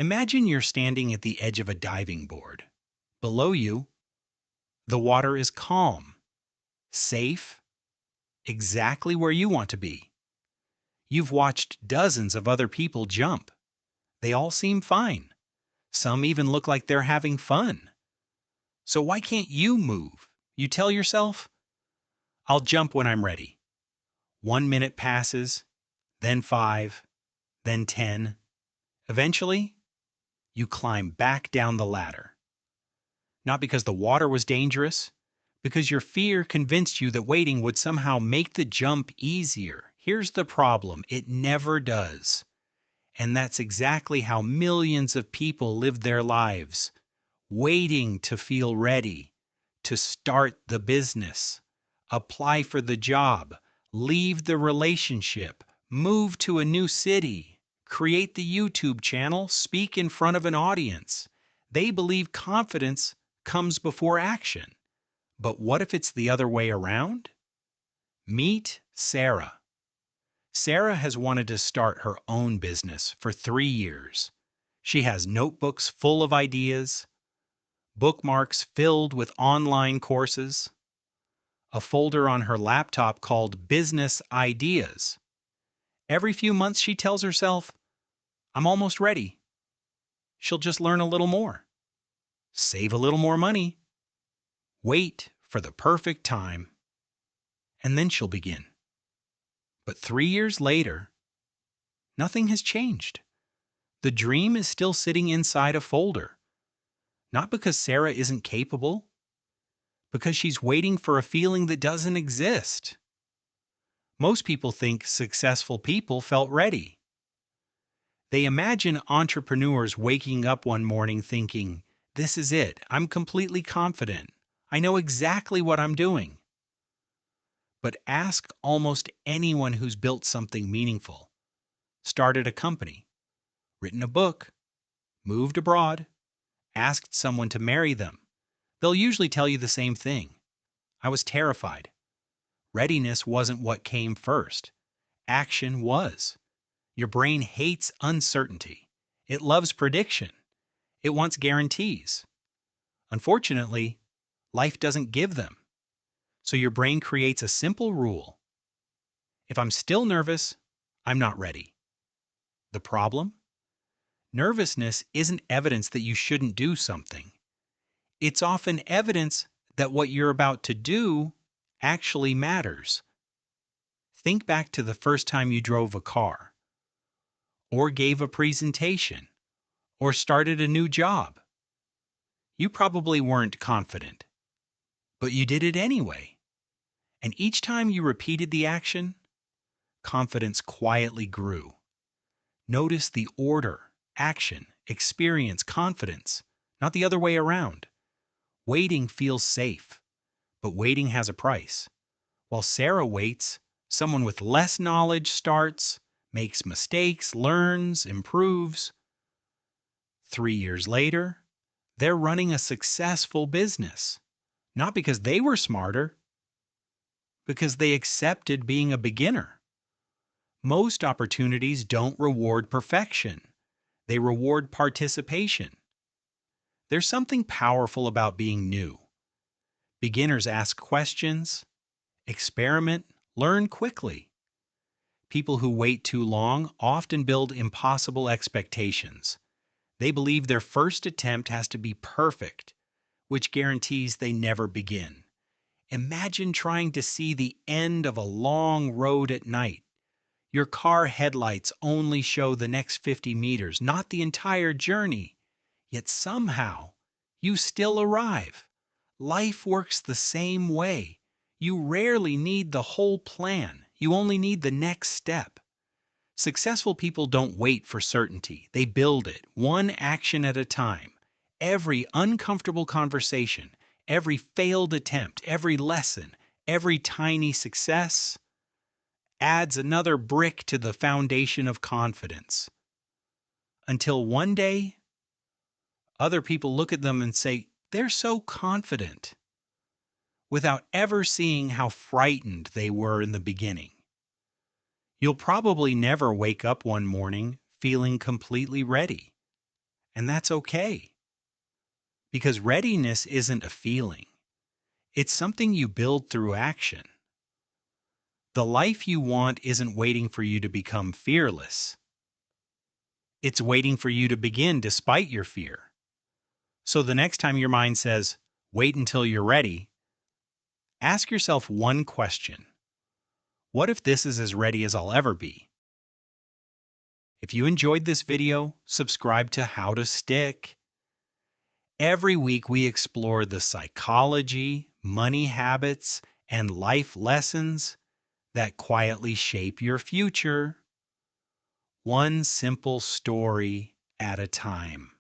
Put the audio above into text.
Imagine you're standing at the edge of a diving board. Below you, the water is calm, safe, exactly where you want to be. You've watched dozens of other people jump. They all seem fine. Some even look like they're having fun. So why can't you move? You tell yourself, I'll jump when I'm ready. 1 minute passes, then 5, then 10. Eventually, you climb back down the ladder. Not because the water was dangerous, because your fear convinced you that waiting would somehow make the jump easier. Here's the problem: it never does. And that's exactly how millions of people live their lives, waiting to feel ready, to start the business, apply for the job, leave the relationship, move to a new city, create the YouTube channel, speak in front of an audience. They believe confidence comes before action. But what if it's the other way around? Meet Sarah. Sarah has wanted to start her own business for 3 years. She has notebooks full of ideas, bookmarks filled with online courses, a folder on her laptop called Business Ideas. Every few months, she tells herself, I'm almost ready. She'll just learn a little more, save a little more money, wait for the perfect time, and then she'll begin. But 3 years later, nothing has changed. The dream is still sitting inside a folder. Not because Sarah isn't capable, because she's waiting for a feeling that doesn't exist. Most people think successful people felt ready. They imagine entrepreneurs waking up one morning thinking, this is it, I'm completely confident, I know exactly what I'm doing. But ask almost anyone who's built something meaningful, started a company, written a book, moved abroad, asked someone to marry them. They'll usually tell you the same thing. I was terrified. Readiness wasn't what came first. Action was. Your brain hates uncertainty. It loves prediction. It wants guarantees. Unfortunately, life doesn't give them. So your brain creates a simple rule. If I'm still nervous, I'm not ready. The problem? Nervousness isn't evidence that you shouldn't do something. It's often evidence that what you're about to do actually matters. Think back to the first time you drove a car, or gave a presentation, or started a new job. You probably weren't confident, but you did it anyway. And each time you repeated the action, confidence quietly grew. Notice the order: action, experience, confidence, not the other way around. Waiting feels safe, but waiting has a price. While Sarah waits, someone with less knowledge starts, makes mistakes, learns, improves. 3 years later, they're running a successful business. Not because they were smarter, because they accepted being a beginner. Most opportunities don't reward perfection. They reward participation. There's something powerful about being new. Beginners ask questions, experiment, learn quickly. People who wait too long often build impossible expectations. They believe their first attempt has to be perfect, which guarantees they never begin. Imagine trying to see the end of a long road at night. Your car headlights only show the next 50 meters, not the entire journey. Yet somehow, you still arrive. Life works the same way. You rarely need the whole plan. You only need the next step. Successful people don't wait for certainty. They build it, one action at a time. Every uncomfortable conversation, every failed attempt, every lesson, every tiny success adds another brick to the foundation of confidence. Until one day, other people look at them and say, they're so confident, without ever seeing how frightened they were in the beginning. You'll probably never wake up one morning feeling completely ready. And that's okay, because readiness isn't a feeling, it's something you build through action. The life you want isn't waiting for you to become fearless, it's waiting for you to begin despite your fear. So the next time your mind says, wait until you're ready, ask yourself one question: what if this is as ready as I'll ever be? If you enjoyed this video, subscribe to How to Stick. Every week we explore the psychology, money habits, and life lessons that quietly shape your future, one simple story at a time.